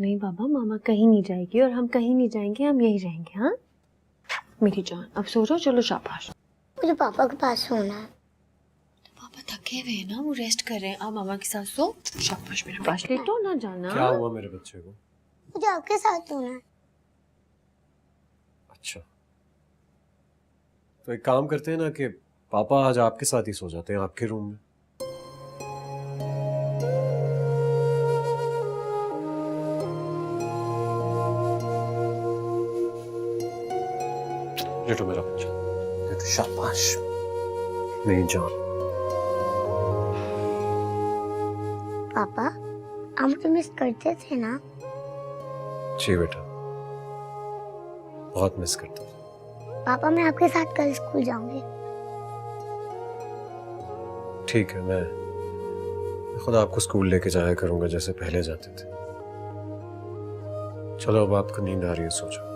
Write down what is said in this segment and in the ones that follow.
नहीं बाबा, मामा कहीं नहीं जाएगी और हम कहीं नहीं जाएंगे, हम यही रहेंगे। हाँ मेरी जान, अब सो जाओ, चलो शाबाश। मुझे पापा के पास सोना है। तो पापा थके हुए हैं ना, वो रेस्ट कर रहे हैं। आप मामा के साथ सो, शाबाश मेरा पास। लेटो ना जाना। क्या हुआ मेरे बच्चे को? मुझे आपके साथ सोना है। अच्छा, तो एक काम करते हैं ना कि पापा आज आपके साथ ही सो जाते हैं, आपके रूम में। लेटो मेरा बच्चा, लेटो, शाबाश मेरी जान। पापा आप मुझे मिस करते थे ना? जी बेटा, बहुत मिस करता हूँ। पापा मैं आपके साथ कल स्कूल जाऊंगी। ठीक है, मैं खुद आपको स्कूल लेके जाया करूंगा जैसे पहले जाते थे। चलो अब आपको नींद आ रही है, सो जाओ।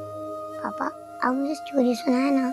पापा आप मुझे स्टोरी सुनाए ना।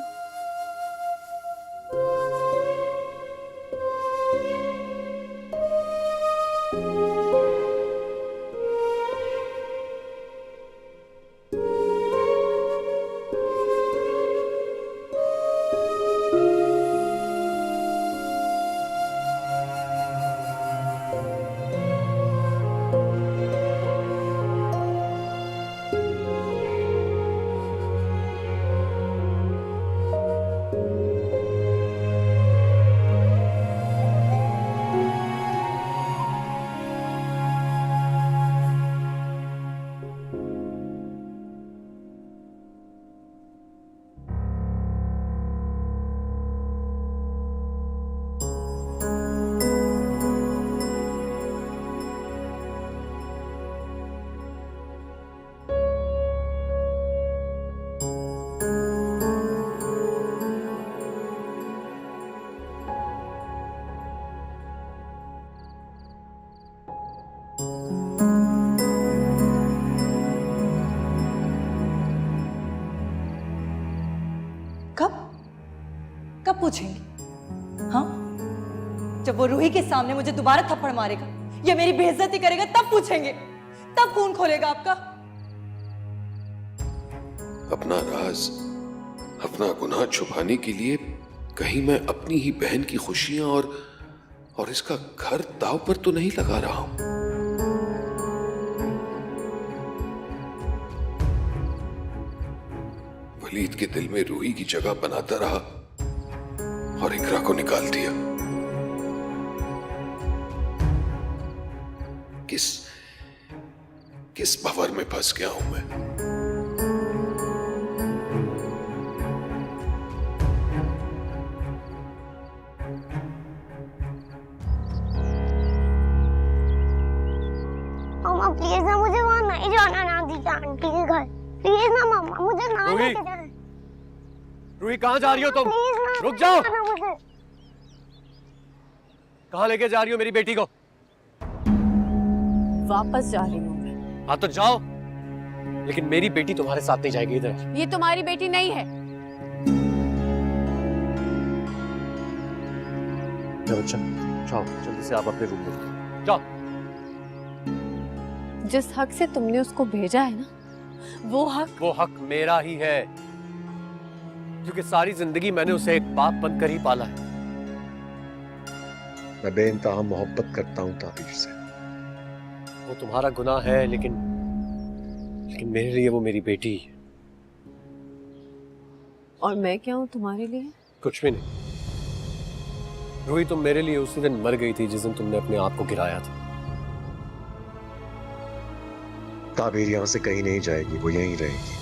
कब पूछेंगे? हाँ, जब वो रूही के सामने मुझे दोबारा थप्पड़ मारेगा या मेरी बेइज्जती करेगा तब पूछेंगे, तब खून खोलेगा आपका। अपना राज, अपना गुनाह छुपाने के लिए कहीं मैं अपनी ही बहन की खुशियां और इसका घर दांव पर तो नहीं लगा रहा हूं। वलीद के दिल में रूही की जगह बनाता रहा और इकरा को निकाल दिया। किस भंवर में फंस गया हूं मैं। मामा प्लीज ना, मुझे वहां नहीं जाना ना दीजिए आंटी के घर। प्लीज ना मामा, मुझे ना लेके जाए। रूही कहाँ जा रही हो तुम? रुक जाओ। कहाँ लेके जा रही हो मेरी बेटी को? वापस जा रही हूँ मैं। हाँ तो जाओ, लेकिन मेरी बेटी तुम्हारे साथ नहीं जाएगी। इधर ये तुम्हारी बेटी नहीं है। बच्चा जाओ, जल्दी से आप अपने रूम में जाओ। जिस हक से तुमने उसको भेजा है ना, वो हक मेरा ही है, क्योंकि सारी जिंदगी मैंने उसे एक बाप बनकर ही पाला है। मैं बेइंतहा मोहब्बत करता हूँ ताबीर से। वो तुम्हारा गुनाह है, लेकिन मेरे लिए वो मेरी बेटी ही है। और मैं क्या हूँ तुम्हारे लिए? कुछ भी नहीं। रूही, तुम मेरे लिए उसी दिन मर गई थी जिस दिन तुमने अपने आप को गिराया था। ताबीर यहाँ से कहीं नहीं जाएगी, वो यहीं रहेगी।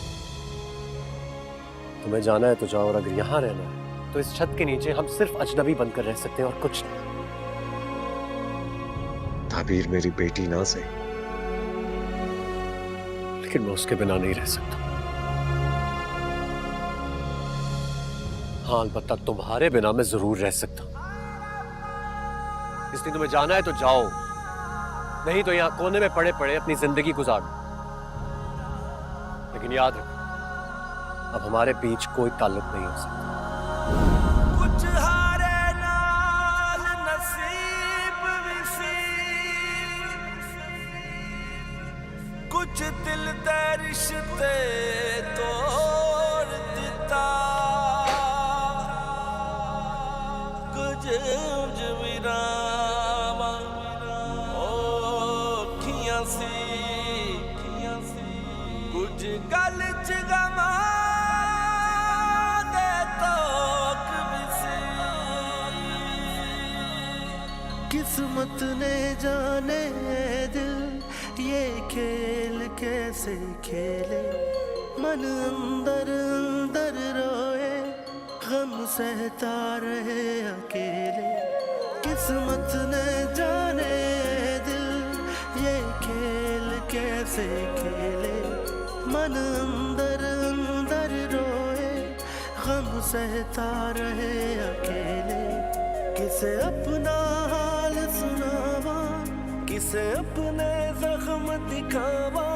तुम्हें जाना है तो जाओ, और अगर यहाँ रहना है तो इस छत के नीचे हम सिर्फ अजनबी बनकर रह सकते हैं और कुछ नहीं। ताबीर मेरी बेटी ना सही, लेकिन मैं उसके बिना नहीं रह सकता। हाँ, अलबत्ता तुम्हारे बिना मैं जरूर रह सकता हूं। इसलिए तुम्हें जाना है तो जाओ, नहीं तो यहां कोने में पड़े पड़े अपनी जिंदगी गुजारो। लेकिन याद रखो, अब हमारे बीच कोई ताल्लुक नहीं हो सकता। कुछ हारे नाल नसीब कुछ दिल दे रिश्ते तोड़ दिता, कुछ जमीरावा ओखियां सी, कुछ गल च गमा दे तोक भी सी। किस्मत ने जाने दिल ये खेल कैसे खेले, मन अंदर अंदर रोए, गम सहता रहे अकेले। किस्मत ने जाने दिल ये खेल कैसे खेले, मन अंदर अंदर रोए, गम सहता रहे अकेले। किसे अपना हाल सुनावा, किसे अपने जख्म दिखावा,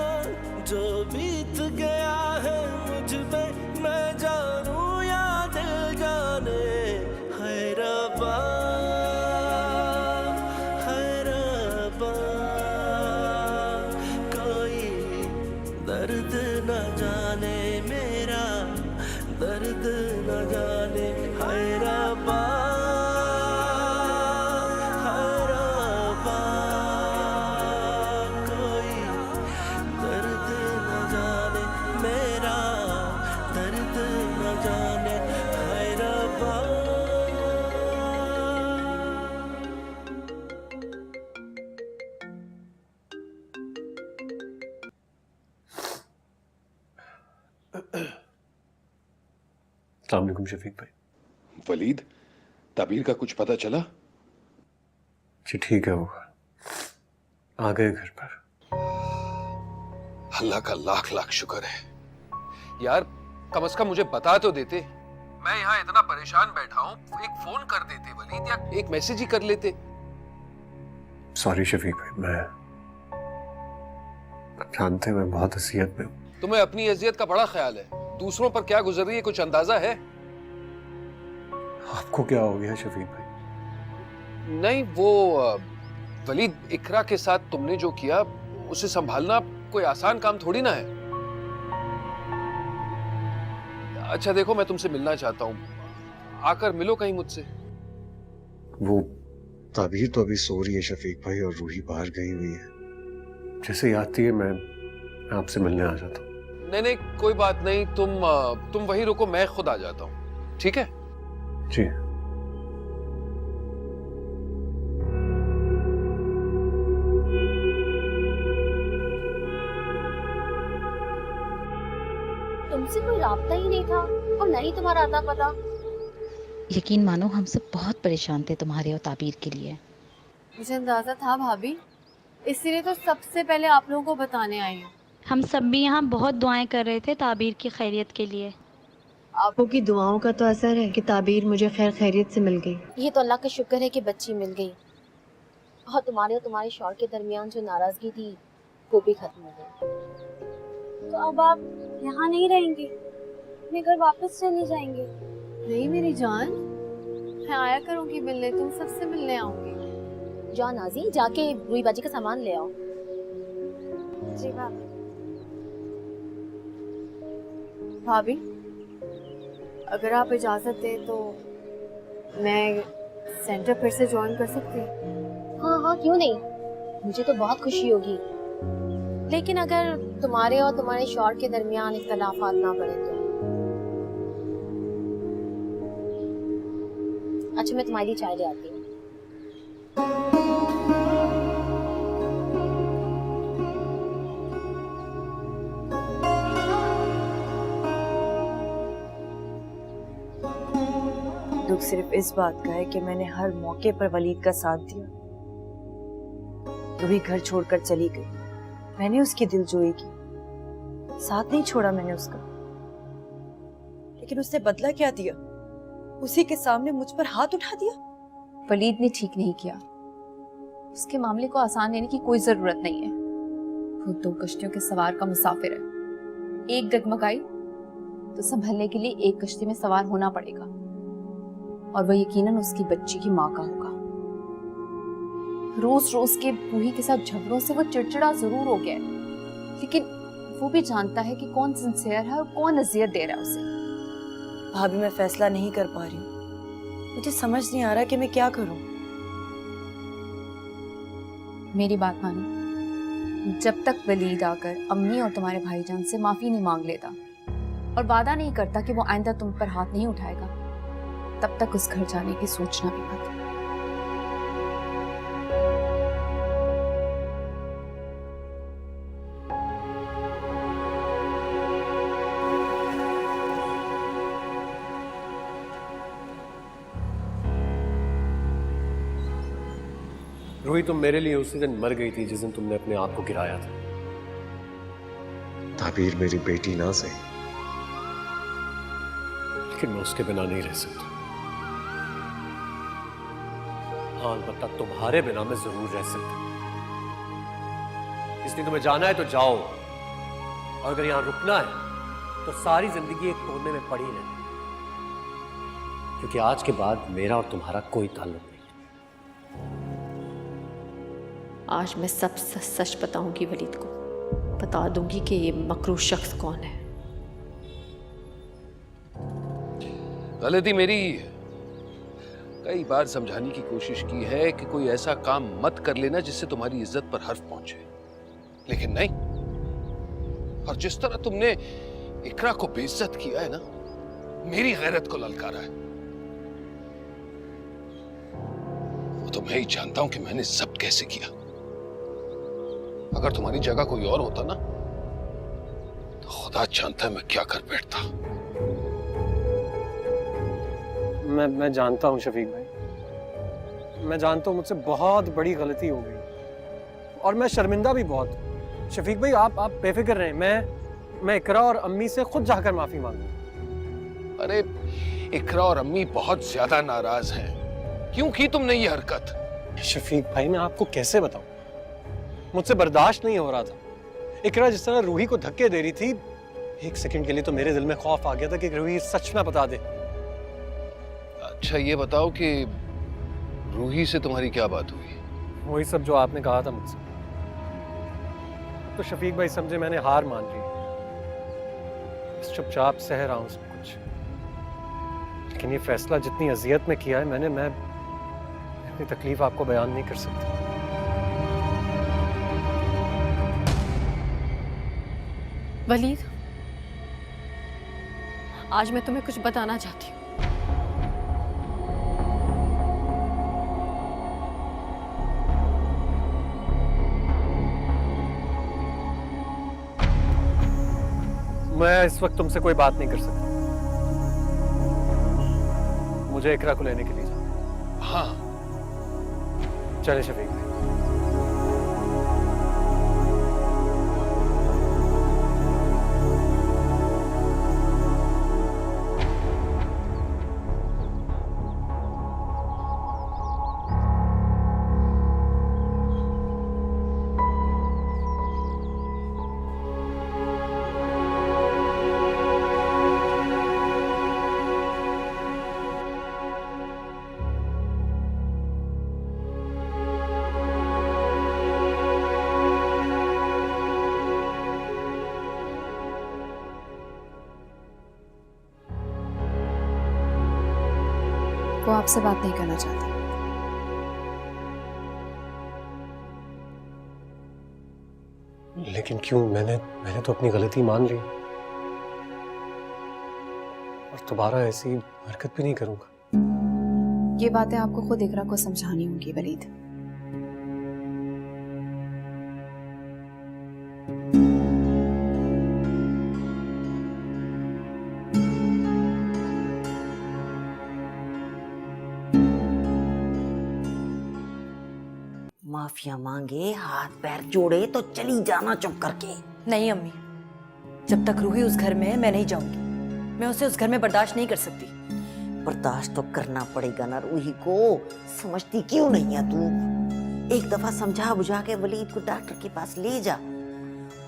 जो बीत गया है मुझ पे मैं जानूं या दिल जाने। है रब्बा, है रब्बा, कोई दर्द न जाने मेरा, दर्द न जाने। है रब्बा, अस्सलाम वालेकुम शफीक भाई। वलीद, ताबीर का कुछ पता चला? जी ठीक है, वो आ गए घर पर। अल्लाह का लाख लाख शुक्र है। यार कम से कम मुझे बता तो देते, मैं यहाँ इतना परेशान बैठा हूँ, एक फोन कर देते वलीद, या एक मैसेज ही कर लेते। सॉरी शफीक भाई, मैं जानते मैं बहुत असियत में हूँ। तुम्हें अपनी अजियत का बड़ा ख्याल है, दूसरों पर क्या गुजर रही है कुछ अंदाजा है? आपको क्या हो गया शफीक भाई? नहीं वो वलीद, इकरा के साथ तुमने जो किया उसे संभालना कोई आसान काम थोड़ी ना है। अच्छा देखो, मैं तुमसे मिलना चाहता हूँ, आकर मिलो कहीं मुझसे। वो ताबीर तो अभी सो रही है शफीक भाई, और रूही बाहर गई हुई है। जैसे ही आती है मैं आपसे मिलने आ जाता हूँ। नहीं नहीं कोई बात नहीं, तुम वहीं रुको, मैं खुद आ जाता हूँ, ठीक है? जी। तुमसे कोई राब्ता ही नहीं था और न ही तुम्हारा आता पता। यकीन मानो हम सब बहुत परेशान थे तुम्हारे और ताबीर के लिए। मुझे अंदाजा था भाभी, इसीलिए तो सबसे पहले आप लोगों को बताने आई हूँ। हम सब भी यहाँ बहुत दुआएं कर रहे थे ताबीर की खैरियत के लिए। आपको की दुआओं का तो असर है कि ताबीर मुझे खैर खैरियत से मिल गई। ये तो अल्लाह का शुक्र है कि बच्ची मिल गई, और तुम्हारे शौहर के दरमियान जो नाराजगी थी वो भी खत्म हो गई। तो अब आप यहाँ नहीं रहेंगे, अपने घर वापस चले जाएंगे? नहीं मेरी जान, मैं आया करूँगी मिलने, तुम सबसे मिलने आऊंगी। जाओ नाजी, जाके रूही बाजी का सामान ले आओ। जी भाभी। भाभी अगर आप इजाजत दें तो मैं सेंटर फिर से ज्वाइन कर सकती हूँ? हाँ हाँ क्यों नहीं, मुझे तो बहुत खुशी होगी। लेकिन अगर तुम्हारे और तुम्हारे शौहर के दरमियान इख्तलाफात ना बढ़े तो। अच्छा मैं तुम्हारी चाय ले आती हूँ। दुख सिर्फ इस बात का है कि मैंने हर मौके पर वलीद का साथ दिया। रूही घर छोड़कर चली गई, मैंने उसकी दिलजोई की, साथ नहीं छोड़ा मैंने उसका। लेकिन उसने बदला क्या दिया? उसी के सामने मुझ पर हाथ उठा दिया। वलीद ने ठीक नहीं किया, उसके मामले को आसान लेने की कोई जरूरत नहीं है। वो 2 कश्तियों के सवार का मुसाफिर है, एक डगमगाई तो संभलने के लिए एक कश्ती में सवार होना पड़ेगा, और वह यकीनन उसकी बच्ची की माँ का होगा। रोज रोज के रूही के साथ झगड़ों से वो चिड़चिड़ा जरूर हो गया है, लेकिन वो भी जानता है कि कौन सिंसियर है और कौन अजियत दे रहा है उसे। भाभी मैं फैसला नहीं कर पा रही हूँ, मुझे समझ नहीं आ रहा कि मैं क्या करूँ। मेरी बात मानो, जब तक वलीद आकर अम्मी और तुम्हारे भाईजान से माफी नहीं मांग लेता और वादा नहीं करता कि वो आइंदा तुम पर हाथ नहीं उठाएगा, तब तक उस घर जाने की सोचना भी मत। रूही, तुम मेरे लिए उसी दिन मर गई थी जिस दिन तुमने अपने आप को गिराया था। ताबीर मेरी बेटी ना सही, लेकिन मैं उसके बिना नहीं रह सकता। हाँ, अलबत्ता तुम्हारे बिना मैं जरूर रह सकता। इसलिए तुम्हें जाना है तो जाओ, और अगर यहां रुकना है तो सारी जिंदगी एक कोने में पड़ी रहना, क्योंकि आज के बाद मेरा और तुम्हारा कोई ताल्लुक नहीं। आज मैं सब सच सच बताऊंगी वलीद को, बता दूंगी कि ये मकरूह शख्स कौन है। गलती मेरी। कई बार समझाने की कोशिश की है कि कोई ऐसा काम मत कर लेना जिससे तुम्हारी इज्जत पर हर्फ पहुंचे, लेकिन नहीं। और जिस तरह तुमने इकरा को बेइज्जत किया है ना, मेरी गैरत को ललकारा है। वो तो मैं ही जानता हूं कि मैंने सब कैसे किया। अगर तुम्हारी जगह कोई और होता ना, तो खुदा जानता है मैं क्या कर बैठता। मैं जानता हूं शफीक भाई, मैं जानता हूं मुझसे बहुत बड़ी गलती हो गई और मैं शर्मिंदा भी बहुत हूं। शफीक भाई, आप बेफिक्र रहें, मैं इकरा और अम्मी से खुद जाकर माफी मांगूंगा। अरे इकरा और अम्मी बहुत ज्यादा नाराज हैं। क्यों की तुमने ये हरकत? शफीक भाई, मैं आपको कैसे बताऊं, मुझसे बर्दाश्त नहीं हो रहा था। इकरा जिस तरह रूही को धक्के दे रही थी, एक सेकंड के लिए तो मेरे दिल में खौफ आ गया था कि रूही सच में बता दे। अच्छा ये बताओ कि रूही से तुम्हारी क्या बात हुई? वही सब जो आपने कहा था मुझसे। तो शफीक भाई समझे मैंने हार मान ली, बस चुपचाप सह रहा हूं सब कुछ। लेकिन ये फैसला जितनी अजियत में किया है मैं अपनी तकलीफ आपको बयान नहीं कर सकता। वलीद, आज मैं तुम्हें कुछ बताना चाहती हूँ। मैं इस वक्त तुमसे कोई बात नहीं कर सकता। मुझे इकरा को लेने के लिए जाना। हाँ चले शफीक भाई। वो आपसे बात नहीं करना चाहती। लेकिन क्यों? मैंने तो अपनी गलती मान ली और दोबारा ऐसी हरकत भी नहीं करूंगा। ये बातें आपको खुद इकरा को समझानी होंगी वलीद। माफिया मांगे, हाथ पैर जोड़े तो चली जाना चुप करके। नहीं अम्मी, जब तक रूही उस घर में है मैं नहीं जाऊंगी। मैं उसे उस घर में बर्दाश्त नहीं कर सकती। बर्दाश्त तो करना पड़ेगा ना रूही को। समझती क्यों नहीं है तू? एक दफा समझा बुझा के वलीद को डॉक्टर के पास ले जा।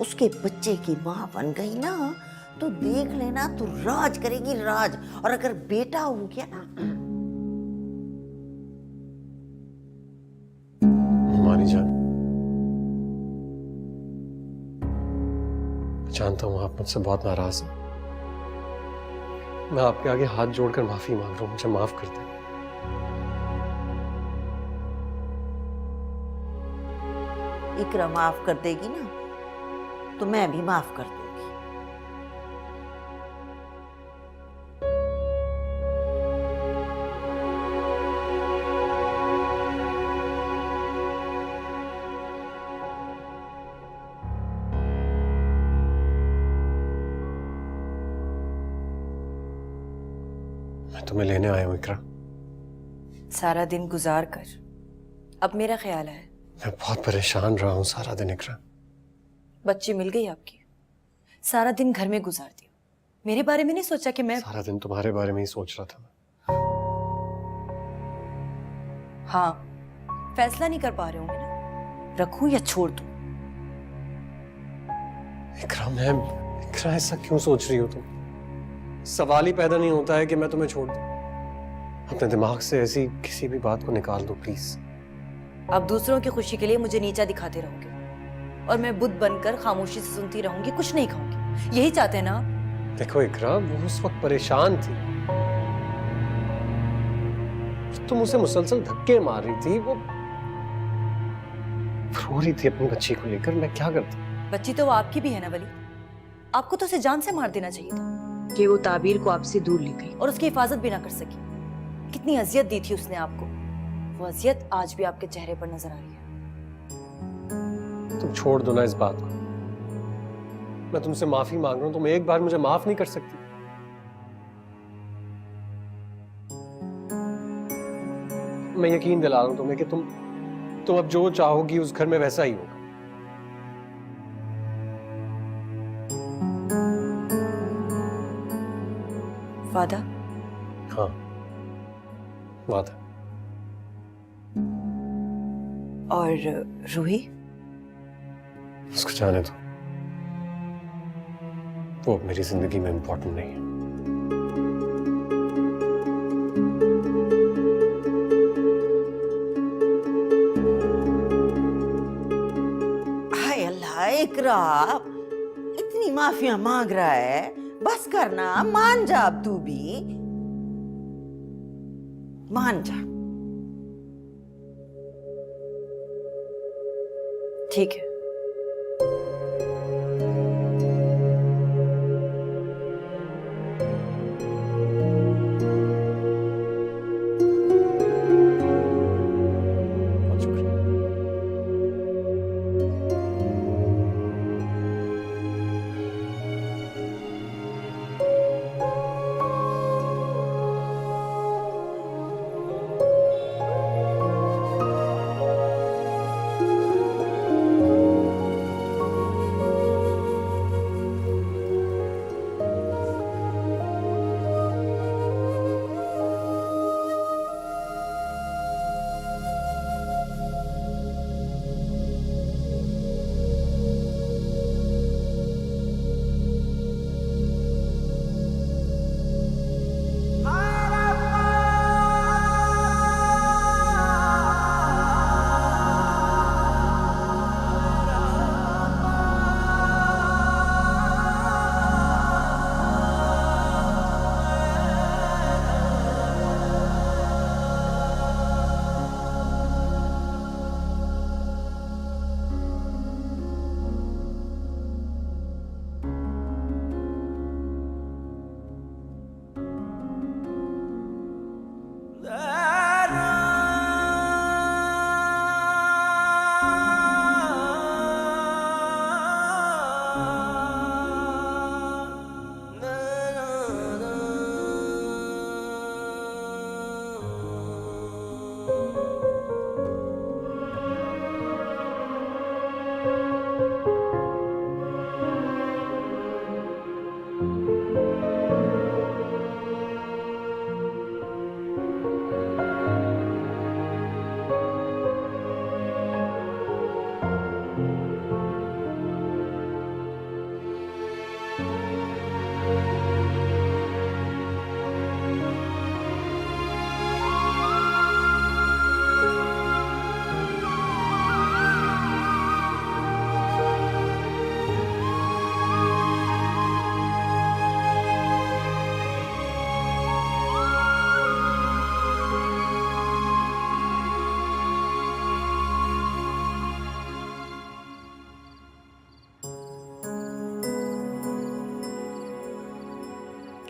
उसके बच्चे की माँ बन गई ना तो देख लेना, तू राज करेगी राज। और अगर बेटा हो गया ना, मानी जान, जानता हूँ आप मुझसे बहुत नाराज हैं। मैं आपके आगे हाथ जोड़कर माफी मांग रहा हूँ, मुझे माफ कर दें। इकरा माफ कर देगी ना तो मैं भी माफ कर दूंगी। मैं तुम्हें लेने आया हूँ इकरा। सारा दिन गुजार कर अब मेरा ख्याल है मैं बहुत परेशान रहा हूँ सारा दिन इकरा। बच्ची मिल गई आपकी, सारा दिन घर में गुजार दिया। मेरे बारे में नहीं सोचा कि मैं सारा दिन तुम्हारे बारे में ही सोच रहा था मैं। हाँ, फैसला नहीं कर पा रहे होंगे ना, रखूं या छोड़ दूं? इकरा ऐसा क्यों सोच रही हो तुम? सवाल ही पैदा नहीं होता है कि मैं तुम्हें छोड़ दूं। अपने दिमाग से ऐसी किसी भी बात को निकाल दो प्लीज। आप दूसरों की खुशी के लिए मुझे नीचा दिखाते रहोगे और मैं बुद्ध बनकर खामोशी से सुनती रहूंगी, कुछ नहीं कहूंगी। यही चाहते हैं ना आप? देखो इकरा, वो उस वक्त परेशान थी, तुम उसे मुसलसल धक्के मार रही थी, वो रो रही थी अपनी बच्ची को लेकर। मैं क्या करता? बच्ची तो वो आपकी भी है ना वली, आपको तो उसे जान से मार देना चाहिए था कि वो ताबीर को आपसे दूर ले गई और उसकी हिफाजत भी ना कर सकी। कितनी अजियत दी थी उसने आपको, वो अजियत आज भी आपके चेहरे पर नजर आ रही है। तुम छोड़ दो ना इस बात को। मैं तुमसे माफी मांग रहा हूं, तुम एक बार मुझे माफ नहीं कर सकती? मैं यकीन दिला रहा हूं तुम्हें कि तुम अब जो चाहोगी उस घर में वैसा ही होगा। वादा? हाँ, वादा। और रूही? उसको जाने दो, वो अब मेरी जिंदगी में इंपॉर्टेंट नहीं है। हाय अल्लाह, इकरा इतनी माफिया मांग रहा है, बस करना, मान जा अब तू भी, मान जा। ठीक है। बहुत शुक्रिया।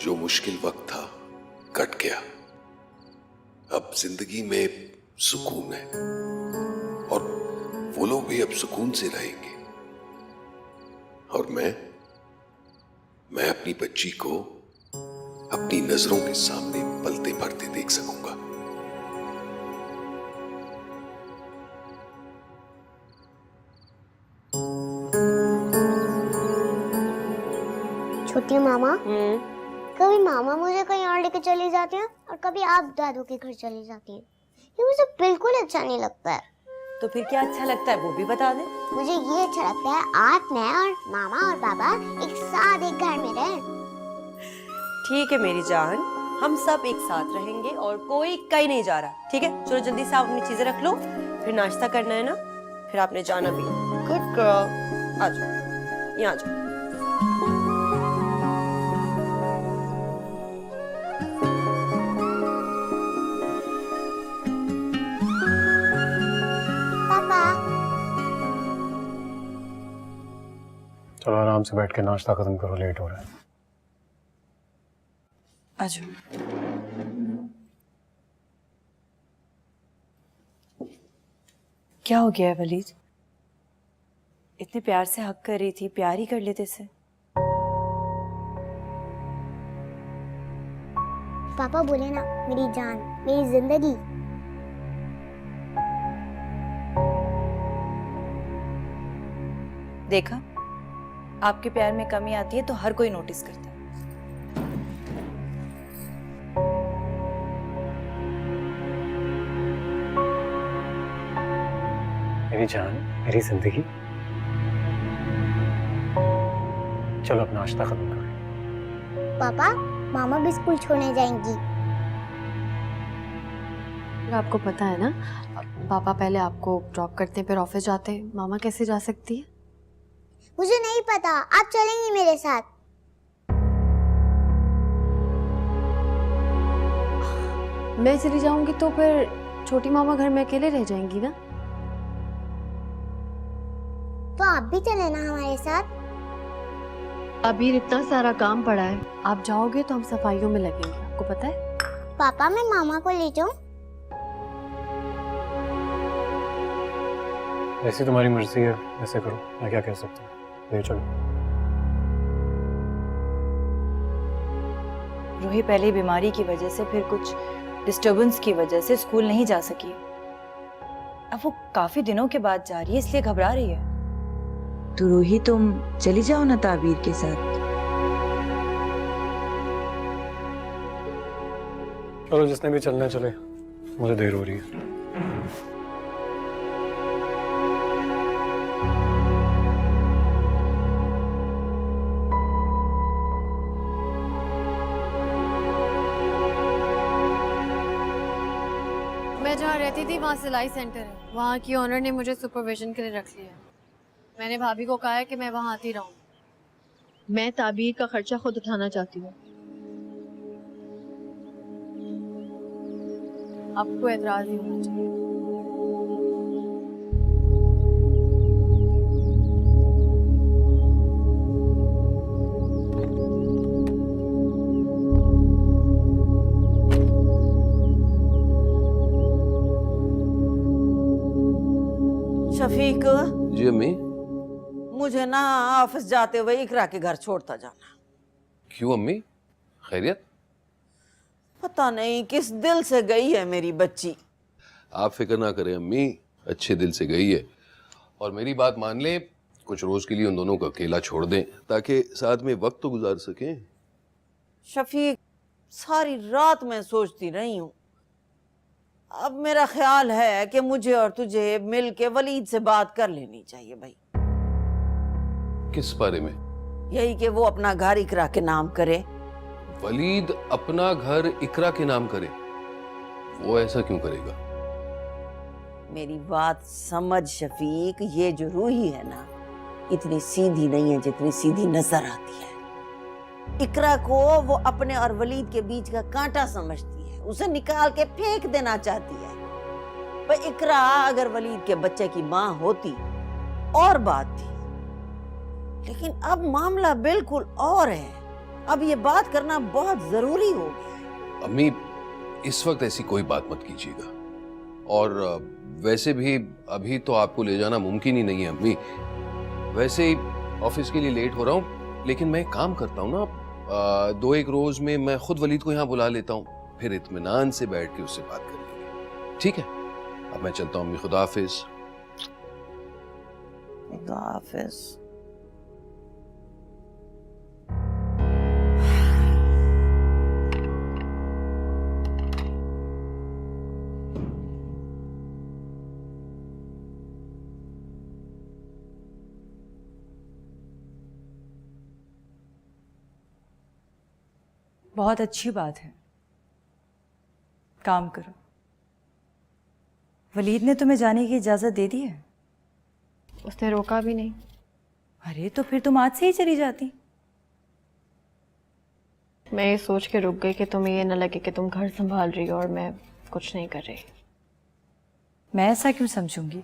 जो मुश्किल वक्त था कट गया। अब जिंदगी में सुकून है और वो लोग भी अब सुकून से रहेंगे। और मैं अपनी बच्ची को अपनी नजरों के सामने पलते भरते देख सकूंगा। छोटी मामा, कभी मामा मुझे कहीं और लेके चली जाती हैं और कभी आप दादू के घर चली जाती हैं। ये मुझे बिल्कुल अच्छा नहीं लगता है। तो फिर क्या अच्छा लगता है वो भी बता दे। मुझे ये अच्छा लगता है आप, मैं और मामा और पापा एक साथ एक घर में रहें। ठीक है मेरी जान, हम सब एक साथ रहेंगे और कोई कहीं नहीं जा रहा। ठीक है, चलो जल्दी से आप अपनी चीजें रख लो, फिर नाश्ता करना है ना, फिर आपने जाना भी। गुड गर्ल, आ जाओ, यहाँ आ जाओ। चलो आराम से बैठ के नाश्ता खत्म करो, लेट हो रहा है। आ जाओ। क्या हो गया है वलीद? इतने प्यार से हक कर रही थी, प्यार ही कर लेते इसे। पापा बोले ना, मेरी जान, मेरी जिंदगी। देखा, आपके प्यार में कमी आती है तो हर कोई नोटिस करता है। मेरी जान, मेरी जिंदगी। चलो अब नाश्ता खत्म करें। पापा, मामा भी स्कूल छोड़ने जाएंगी। आपको पता है ना, पापा पहले आपको ड्रॉप करते हैं फिर ऑफिस जाते हैं। मामा कैसे जा सकती है? मुझे नहीं पता, आप चलेंगी मेरे साथ। मैं चली जाऊंगी तो फिर छोटी मामा घर में अकेले रह जाएंगी ना। तो आप भी चले ना हमारे साथ। अभी इतना सारा काम पड़ा है, आप जाओगे तो हम सफाइयों में लगेंगे, आपको पता है। पापा, मैं मामा को ले जाऊं? ऐसी तुम्हारी मर्जी है, ऐसे करो, मैं क्या कह सकता हूँ। ले चलो। रूही पहले बीमारी की वजह से, फिर कुछ डिस्टरबेंस की वजह से स्कूल नहीं जा सकी। अब वो काफी दिनों के बाद जा रही है, इसलिए घबरा रही है। तो रूही तुम चली जाओ ना ताबीर के साथ। चलो, जिसने भी चलना चले, मुझे देर हो रही है। मैं जहाँ रहती थी वहाँ सिलाई सेंटर है, वहाँ की ओनर ने मुझे सुपरविजन के लिए रख लिया। मैंने भाभी को कहा है कि मैं वहाँ आती रहूँ। मैं ताबीर का खर्चा खुद उठाना चाहती हूँ। आपको एतराज नहीं होना चाहिए। शफीक, जी अम्मी। मुझे ना ऑफिस जाते हुए इकरा के घर छोड़ता जाना। क्यों अम्मी, खैरियत? पता नहीं किस दिल से गई है मेरी बच्ची। आप फिक्र ना करें अम्मी, अच्छे दिल से गई है। और मेरी बात मान लें, कुछ रोज के लिए उन दोनों को अकेला छोड़ दें ताकि साथ में वक्त तो गुजार सकें। शफीक, सारी रात मैं सोचती रही हूँ। अब मेरा ख्याल है कि मुझे और तुझे मिल के वलीद से बात कर लेनी चाहिए भाई। किस बारे में? यही कि वो अपना घर इकरा के नाम करे। वलीद अपना घर इकरा के नाम करे? वो ऐसा क्यों करेगा? मेरी बात समझ शफीक, ये जो रूही है ना, इतनी सीधी नहीं है जितनी सीधी नजर आती है। इकरा को वो अपने और वलीद के बीच का कांटा समझती है, उसे निकाल के फेंक देना चाहती है। पर इकरा अगर वलीद के बच्चे की माँ होती और बात थी, लेकिन अब मामला बिल्कुल और है। अब ये बात करना बहुत जरूरी हो गया। अम्मी, इस वक्त ऐसी कोई बात मत कीजिएगा। और वैसे भी अभी तो आपको ले जाना मुमकिन ही नहीं है अम्मी। वैसे ही ऑफिस के लिए लेट हो रहा हूँ, लेकिन मैं एक काम करता हूँ ना, 2-1 रोज में मैं खुद वलीद को यहाँ बुला लेता हूँ, फिर इत्मीनान से बैठ के उससे बात कर लेंगे। ठीक है, अब मैं चलता हूँ अम्मी, खुदा हाफिज। खुदा हाफिज। बहुत अच्छी बात है, काम करो। वलीद ने तुम्हें जाने की इजाजत दे दी है? उसने रोका भी नहीं। अरे तो फिर तुम आज से ही चली जाती। मैं ये सोच के रुक गई कि तुम्हें ये न लगे कि तुम घर संभाल रही हो और मैं कुछ नहीं कर रही। मैं ऐसा क्यों समझूंगी?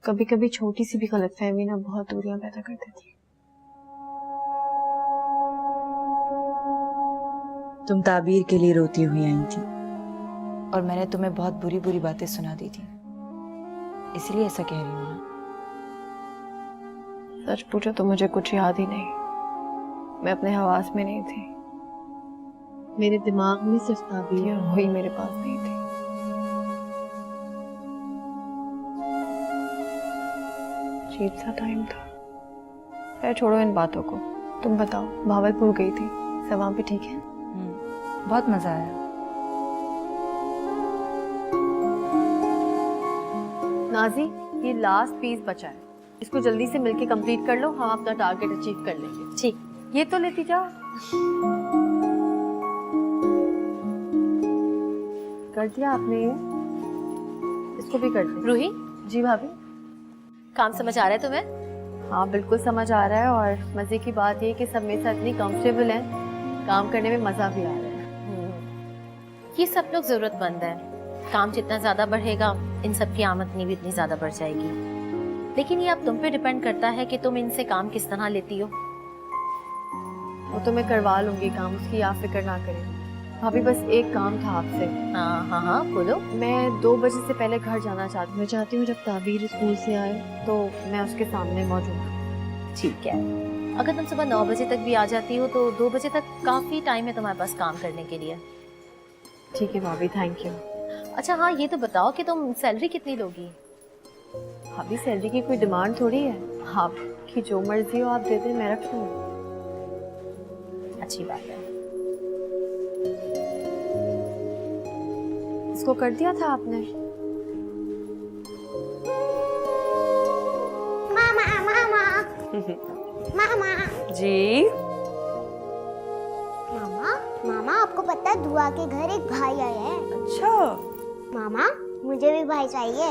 कभी कभी छोटी सी भी गलतफहमी ना बहुत दूरियां पैदा कर देती है। तुम ताबीर के लिए रोती हुई आई थी और मैंने तुम्हें बहुत बुरी बुरी बातें सुना दी थी, इसलिए ऐसा कह रही हूँ ना। सच पूछो तो मुझे कुछ याद ही नहीं। मैं अपने हवास में नहीं थी। मेरे दिमाग में सिर्फ ताबीर और वही मेरे पास नहीं थी। अजीब सा टाइम था। खैर छोड़ो इन बातों को। तुम बताओ, भावलपुर गई थी, सब वहां पे ठीक है? बहुत मजा आया। नाजी, ये लास्ट पीस बचा है, इसको जल्दी से मिलके कंप्लीट कर लो, हम अपना टारगेट अचीव कर लेंगे। ठीक। ये तो लेती जाओ। कर दिया आपने ये? इसको भी कर दे। रूही, जी भाभी। काम समझ आ रहा है तुम्हें? हाँ बिल्कुल समझ आ रहा है, और मजे की बात ये कि सब मेरे साथ इतनी कंफर्टेबल है, काम करने में मजा भी आ रहा है। ये सब लोग जरूरतमंद है। काम जितना ज्यादा बढ़ेगा, इन सब की आमदनी भी इतनी ज्यादा बढ़ जाएगी। लेकिन ये अब तुम पे डिपेंड करता है कि तुम इनसे काम किस तरह लेती हो। वो तो मैं करवा लूंगी काम, उसकी आप फिक्र ना करें भाभी। बस एक काम था आपसे। हाँ हाँ हाँ बोलो। मैं 2 बजे से पहले घर जाना चाहती हूँ। मैं चाहती हूँ जब ताबीर स्कूल से आए तो मैं उसके सामने मौजूद हूँ। ठीक है, अगर तुम सुबह 9 बजे तक भी आ जाती हो तो 2 बजे तक काफी टाइम है तुम्हारे पास काम करने के लिए। ठीक है भाभी, थैंक यू। अच्छा हाँ, ये तो बताओ कि तुम सैलरी कितनी लोगी? भाभी सैलरी की कोई डिमांड थोड़ी है, आपकी जो मर्जी हो आप दे दें, मैं रख लूँगी। अच्छी बात है। इसको कर दिया था आपने? मामा मामा मामा जी मामा मामा, आपको पता है दुआ के घर एक भाई आया है। अच्छा, मामा मुझे भी भाई चाहिए।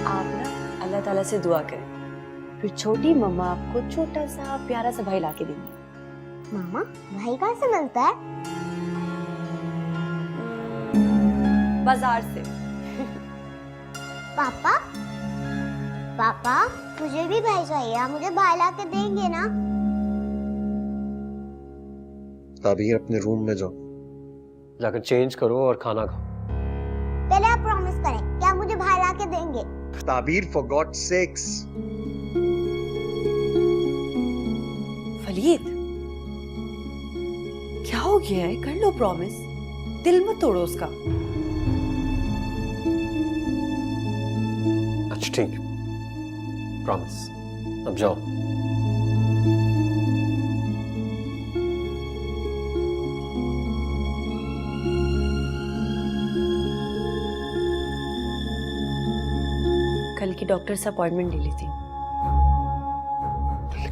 आप ना अल्लाह ताला से दुआ करें, फिर छोटी मम्मा आपको छोटा सा प्यारा सा भाई लाके देंगी। मामा भाई कहाँ से मिलता है? बाजार से। पापा पापा, मुझे भी भाई चाहिए, आप मुझे भाई ला के देंगे ना? ताबीर अपने रूम में जाओ, जाकर चेंज करो और खाना खाओ। पहले आप प्रॉमिस करें कि आप मुझे भाई ला के देंगे। ताबीर फॉर गॉड सेक्स। वलीद, क्या हो गया है? कर लो प्रॉमिस, दिल मत तोड़ो उसका। अच्छा ठीक, प्रॉमिस। अब जाओ। कल की डॉक्टर से अपॉइंटमेंट ले ली थी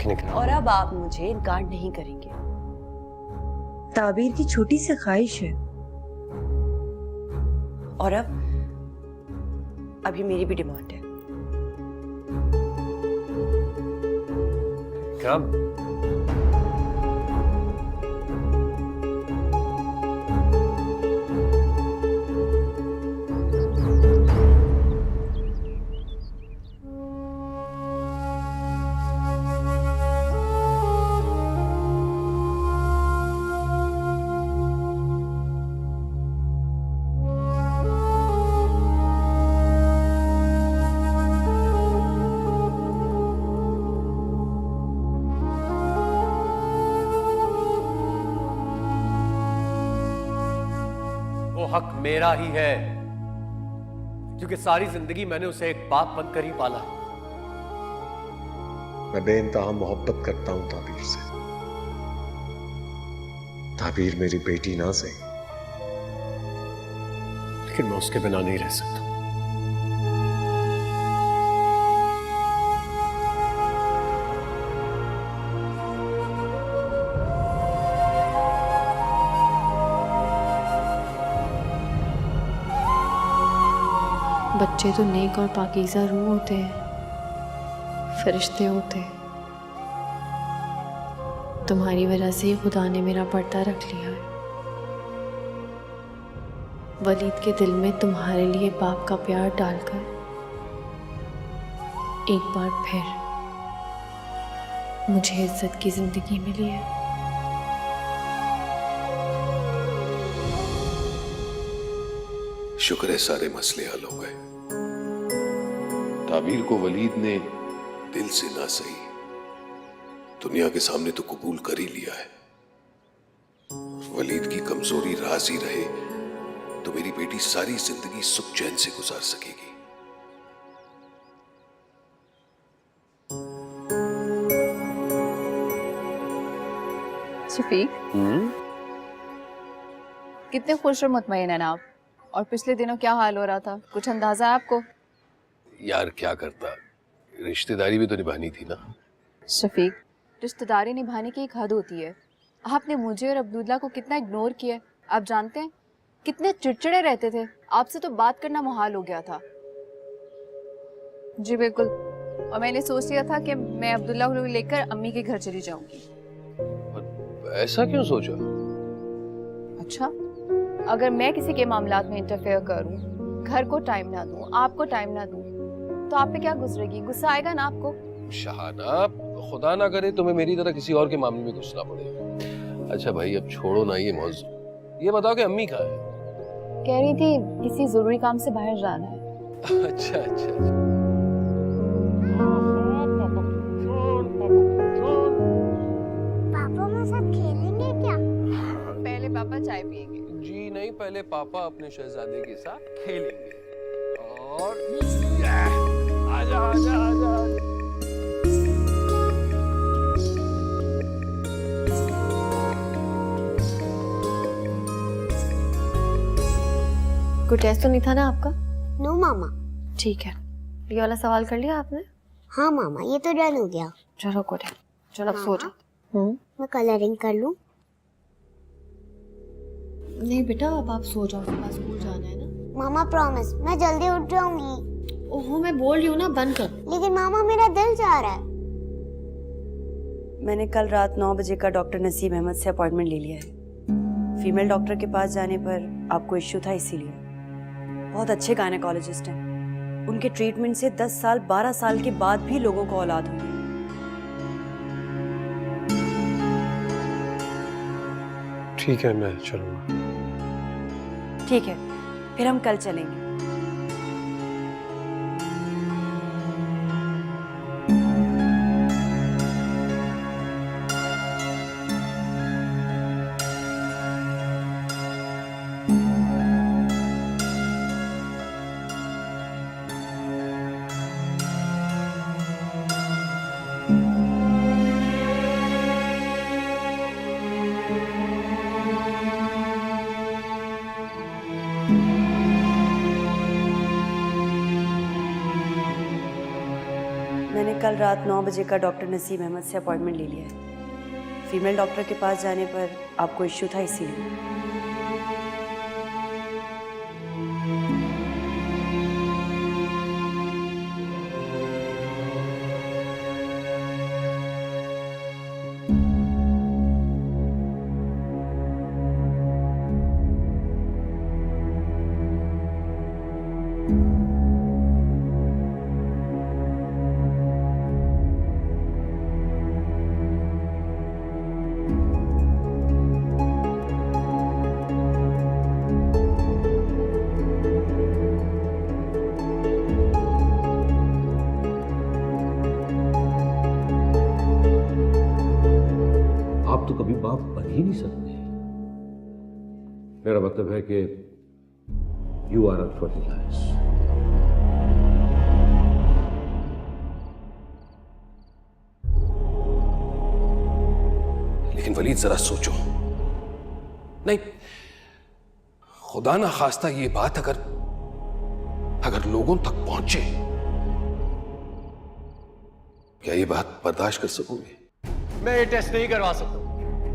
लेकिन और अब आप मुझे इनकार नहीं करेंगे। ताबीर की छोटी सी ख्वाहिश है। और अब ये मेरी भी डिमांड है। कब? वो हक मेरा ही है, क्योंकि सारी जिंदगी मैंने उसे एक बाप बनकर ही पाला। मैं बेइंतहा मोहब्बत करता हूं ताबीर से। ताबीर मेरी बेटी ना सही, लेकिन मैं उसके बिना नहीं रह सकता। बच्चे तो नेक और पाकीज़ा रूह होते हैं, फरिश्ते होते हैं। तुम्हारी वजह से ही खुदा ने मेरा पर्दा रख लिया है। वलीद के दिल में तुम्हारे लिए बाप का प्यार डालकर एक बार फिर मुझे इज्जत की जिंदगी मिली है। शुक्र है सारे मसले हल हो गए। ताबीर को वलीद ने दिल से ना सही, दुनिया के सामने तो कबूल कर ही लिया है। वलीद की कमजोरी राजी रहे तो मेरी बेटी सारी जिंदगी सुख चैन से गुजार सकेगी। शफीक, कितने खुश और मुतमईन हैं आप? और पिछले दिनों क्या हाल हो रहा था, कुछ अंदाजा है आपको? यार क्या करता, रिश्तेदारी भी तो निभानी थी ना। शफीक, रिश्तेदारी निभाने की एक हद होती है। आपने मुझे और अब्दुल्ला को कितना इग्नोर किया, आप जानते हैं? कितने चिड़चिड़े रहते थे, आपसे तो बात करना मुहाल हो गया था। जी बिल्कुल, और मैंने सोच लिया था कि मैं अब्दुल्ला को लेकर अम्मी के घर चली जाऊंगी। ऐसा क्यों सोचा? अच्छा, अगर मैं किसी के मामलात में इंटरफेयर करूं, घर को टाइम ना दूं, आपको टाइम ना दूं, तो आप पे क्या गुजरेगी? गुस्सा आएगा ना आपको? शहाना, खुदा ना करे तुम्हें मेरी तरह किसी और के मामले में घुसना पड़े। अच्छा भाई, अब छोड़ो ना ये मौजूद, ये बताओ कि अम्मी कहाँ है? कह रही थी किसी जरूरी काम से बाहर जाना है। अच्छा अच्छा। पापा मेरे साथ खेलेंगे क्या? पहले पापा चाय पिएंगे। जी नहीं, पहले पापा अपने शहजादे के साथ खेलेंगे। और आजा आजा आजा। कोई टेस्ट तो नहीं था ना आपका? नो मामा। ठीक है, ये वाला सवाल कर लिया आपने? हाँ मामा, ये तो डन हो गया। चलो कोटे, चलो अब सो जाओ। मैं कलरिंग कर लूं? नहीं बेटा, अब आप सो जाओ, सुबह स्कूल जाना है ना। मामा प्रॉमिस, मैं जल्दी उठ जाऊंगी। ओहो, मैं बोल रही हूँ ना, बंद कर। लेकिन मामा मेरा दिल चाह रहा है। मैंने कल रात 9 बजे का डॉक्टर नसीम अहमद से अपॉइंटमेंट ले लिया है। फीमेल डॉक्टर के पास जाने पर आपको इश्यू था, इसीलिए। बहुत अच्छे गायनेकोलॉजिस्ट हैं। उनके ट्रीटमेंट से 10 साल 12 साल के बाद भी लोगों को औलाद हुई। ठीक है, मैं चलूंगा। ठीक है, फिर हम कल चलेंगे। मैंने कल रात 9 बजे का डॉक्टर नसीम अहमद से अपॉइंटमेंट ले लिया है। फीमेल डॉक्टर के पास जाने पर आपको इश्यू था, इसीलिए। तो कभी बाप बन ही नहीं सकते। मेरा मतलब है कि यू आर अनफर्टिलाइज्ड। लेकिन वलीद जरा सोचो, नहीं खुदा ना खास्ता ये बात अगर लोगों तक पहुंचे, क्या ये बात बर्दाश्त कर सकोगे? मैं ये टेस्ट नहीं करवा सकता।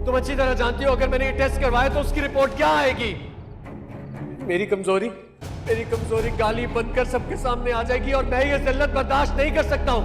तुम अच्छी तरह जानती हो अगर मैंने ये टेस्ट करवाया तो उसकी रिपोर्ट क्या आएगी? मेरी कमजोरी गाली बनकर सबके सामने आ जाएगी और मैं ये जिल्लत बर्दाश्त नहीं कर सकता हूं।